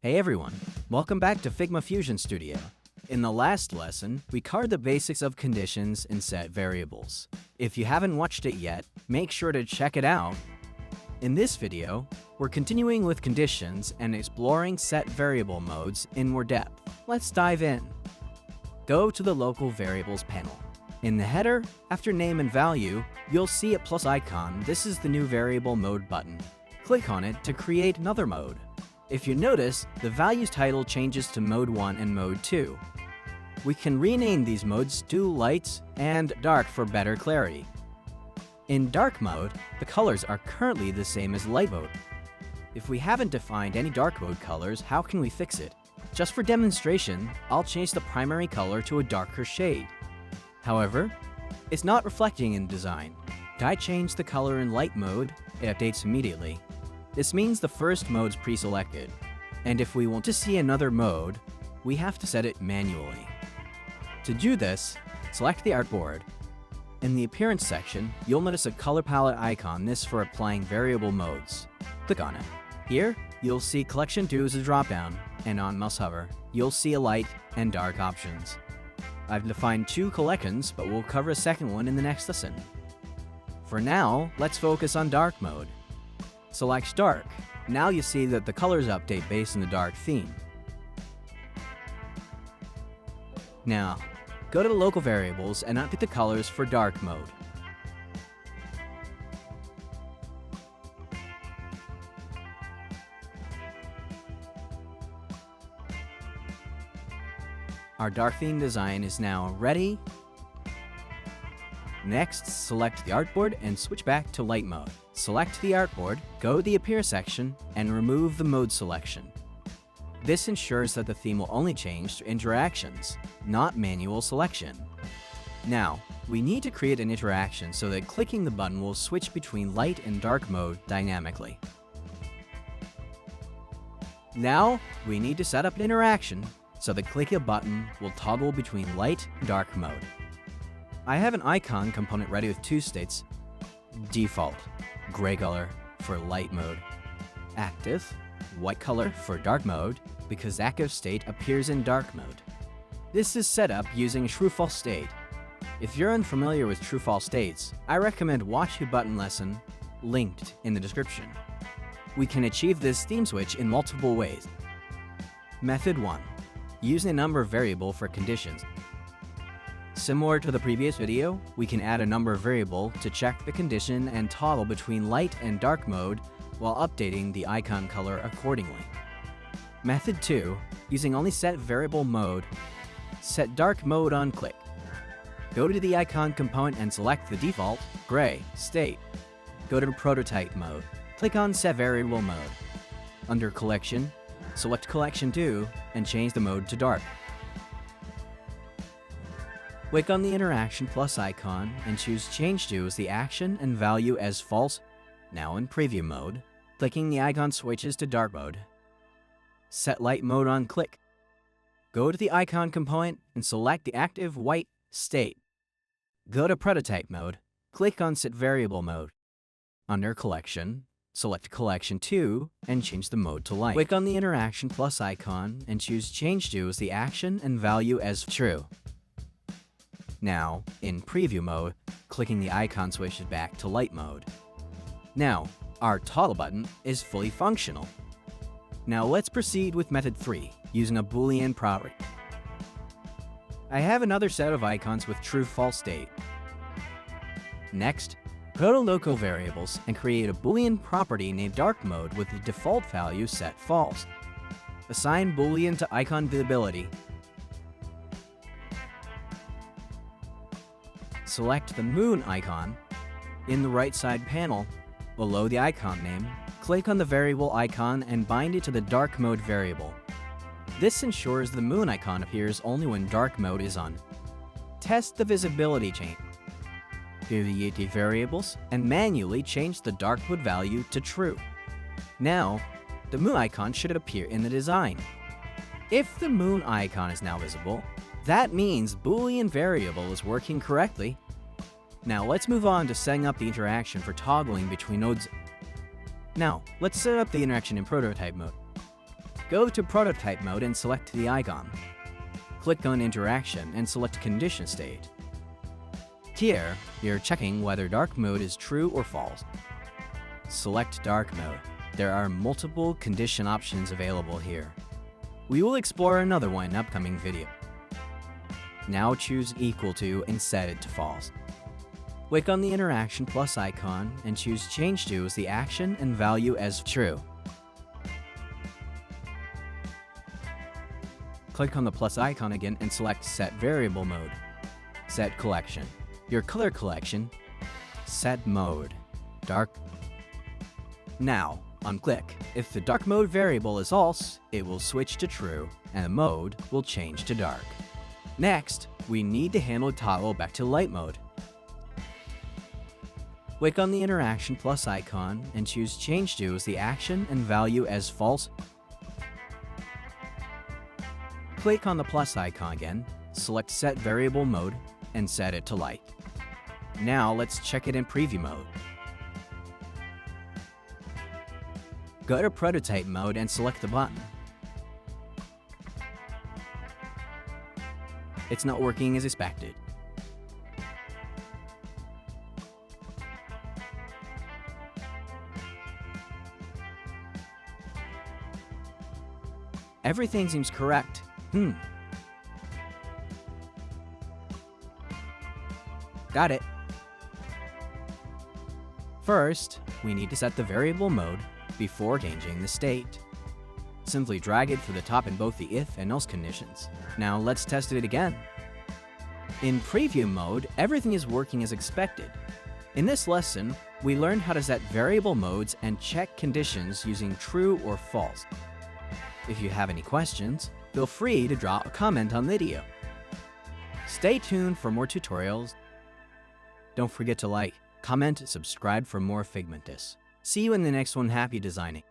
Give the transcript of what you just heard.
Hey everyone, welcome back to Figma Fusion Studio. In the last lesson, we covered the basics of conditions and set variables. If you haven't watched it yet, make sure to check it out. In this video, we're continuing with conditions and exploring set variable modes in more depth. Let's dive in. Go to the Local Variables panel. In the header, after name and value, you'll see a plus icon. This is the new variable mode button. Click on it to create another mode. If you notice, the values title changes to Mode 1 and Mode 2. We can rename these modes to Light and Dark for better clarity. In Dark mode, the colors are currently the same as Light mode. If we haven't defined any Dark mode colors, how can we fix it? Just for demonstration, I'll change the primary color to a darker shade. However, it's not reflecting in design. If I change the color in Light mode, it updates immediately. This means the first mode's pre-selected, and if we want to see another mode, we have to set it manually. To do this, select the artboard. In the Appearance section, you'll notice a color palette icon, this for applying variable modes. Click on it. Here, you'll see Collection 2 as a dropdown, and on mouse hover, you'll see a light and dark options. I've defined 2 collections, but we'll cover a second one in the next lesson. For now, let's focus on dark mode. Select Dark. Now you see that the colors update based on the dark theme. Now, go to the local variables and update the colors for dark mode. Our dark theme design is now ready. Next, select the artboard and switch back to light mode. Select the artboard, go to the Appear section, and remove the mode selection. This ensures that the theme will only change to interactions, not manual selection. Now, we need to create an interaction so that clicking the button will switch between light and dark mode dynamically. Now, we need to set up an interaction so that clicking a button will toggle between light and dark mode. I have an icon component ready with 2 states: default, gray color for light mode; active, white color for dark mode, because active state appears in dark mode. This is set up using true-false state. If you're unfamiliar with true-false states, I recommend watching a button lesson linked in the description. We can achieve this theme switch in multiple ways. Method 1. Using a number variable for conditions. Similar to the previous video, we can add a number variable to check the condition and toggle between light and dark mode while updating the icon color accordingly. Method 2, using only set variable mode. Set dark mode on click. Go to the icon component and select the default, gray, state. Go to prototype mode. Click on set variable mode. Under collection, select collection 2 and change the mode to dark. Click on the interaction plus icon and choose Change To as the action and value as false. Now in preview mode, clicking the icon switches to dark mode. Set light mode on click. Go to the icon component and select the active white state. Go to prototype mode, click on set variable mode. Under collection, select collection 2 and change the mode to light. Click on the interaction plus icon and choose Change To as the action and value as true. Now, in preview mode, clicking the icon switches back to light mode. Now, our toggle button is fully functional. Now let's proceed with method 3, using a Boolean property. I have another set of icons with true-false state. Next, go to local variables and create a Boolean property named dark mode with the default value set false. Assign Boolean to icon visibility. Select the moon icon. In the right side panel, below the icon name, click on the variable icon and bind it to the dark mode variable. This ensures the moon icon appears only when dark mode is on. Test the visibility change. Go to the UT variables and manually change the dark mode value to true. Now, the moon icon should appear in the design. If the moon icon is now visible, that means Boolean variable is working correctly. Now let's move on to setting up the interaction for toggling between nodes. Now, let's set up the interaction in prototype mode. Go to prototype mode and select the icon. Click on interaction and select condition state. Here, you're checking whether dark mode is true or false. Select dark mode. There are multiple condition options available here. We will explore another one in an upcoming video. Now choose equal to and set it to false. Click on the interaction plus icon and choose change to as the action and value as true. Click on the plus icon again and select set variable mode. Set collection. Your color collection. Set mode. Dark. Now, unclick. If the dark mode variable is false, it will switch to true, and the mode will change to dark. Next, we need to handle the toggle back to light mode. Click on the interaction plus icon and choose change to as the action and value as false. Click on the plus icon again, select set variable mode, and set it to light. Now let's check it in preview mode. Go to prototype mode and select the button. It's not working as expected. Everything seems correct. Got it. First, we need to set the variable mode before changing the state. Simply drag it to the top in both the if and else conditions. Now let's test it again. In preview mode, everything is working as expected. In this lesson, we learned how to set variable modes and check conditions using true or false. If you have any questions, feel free to drop a comment on the video. Stay tuned for more tutorials. Don't forget to like, comment, subscribe for more Figma tips. See you in the next one. Happy designing.